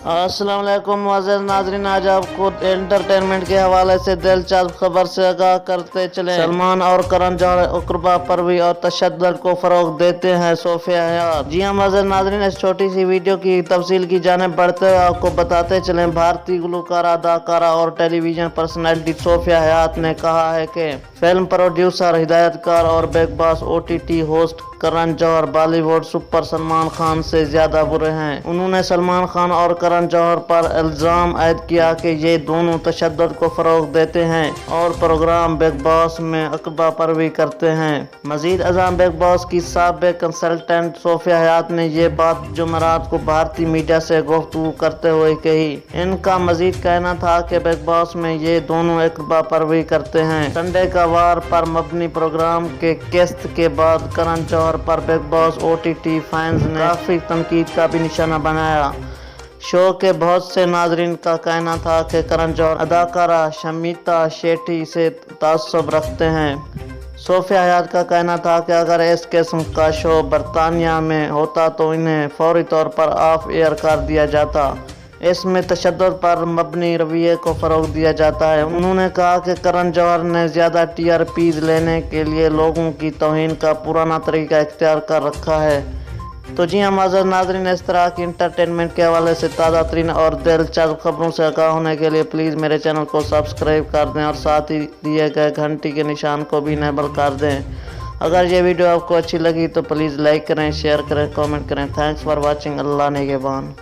अस्सलाम वालेकुम मुअज़्ज़िज़ नाज़रीन, आज आपको एंटरटेनमेंट के हवाले से दिलचस्प खबर से आगाह करते चले। सलमान और करण जौहर अक़रबा परवी और तशद्दुद को फरोग देते हैं सोफिया हयात। जी हाँ मुअज़्ज़िज़ नाज़रीन, इस छोटी सी वीडियो की तफसील की जानिब बढ़ते हुए आपको बताते चले। भारतीय गुलकारा, अदाकारा और टेलीविजन पर्सनैलिटी सोफिया हयात ने कहा है कि फिल्म प्रोड्यूसर, हिदायतकार और big boss OTT host Karan Johar Bollywood super Salman Khan से ज्यादा बुरे हैं। उन्होंने सलमान खान और करण जौहर पर इल्जाम आयद किया कि ये दोनों तशद्दुद को फरोग देते हैं और प्रोग्राम बिग बॉस में अक़रबा परवी करते हैं। मजीद अज़ाम बिग बॉस की साबिक़ कंसल्टेंट सोफिया हयात ने ये बात जुमेरात को भारतीय मीडिया से गुफ्तगू करते हुए कही। इनका मजीद कहना था कि बिग बॉस में ये दोनों अक़रबा परवी करते हैं। संडे का वार पर मबनी प्रोग्राम के किस्त के बाद करण जौहर पर बिग बॉस OTT फैंस ने काफी तनकीद का भी निशाना बनाया। शो के बहुत से नाजरीन का कहना था कि करण जौहर अदाकारा शमीता शेट्टी से तासुब रखते हैं। सोफिया हयात का कहना था कि अगर इस किस्म का शो बरतानिया में होता तो इन्हें फौरी तौर पर ऑफ एयर कर दिया जाता। इसमें तशद्दुद पर मबनी रवैये को फ़रोग दिया जाता है। उन्होंने कहा कि करण जौहर ने ज़्यादा TRPs लेने के लिए लोगों की तौहीन का पुराना तरीका इख्तियार कर रखा है। तो जी हाँ मुअज़्ज़िज़ नाज़रीन, इस तरह की इंटरटेनमेंट के हवाले से ताज़ा तरीन और दिलचस्प खबरों से आगाह होने के लिए प्लीज़ मेरे चैनल को सब्सक्राइब कर दें और साथ ही दिए गए घंटी के निशान को भी इनेबल कर दें। अगर ये वीडियो आपको अच्छी लगी तो प्लीज़ लाइक करें, शेयर करें, कमेंट करें। Thanks for watching. अल्लाह निगहबान।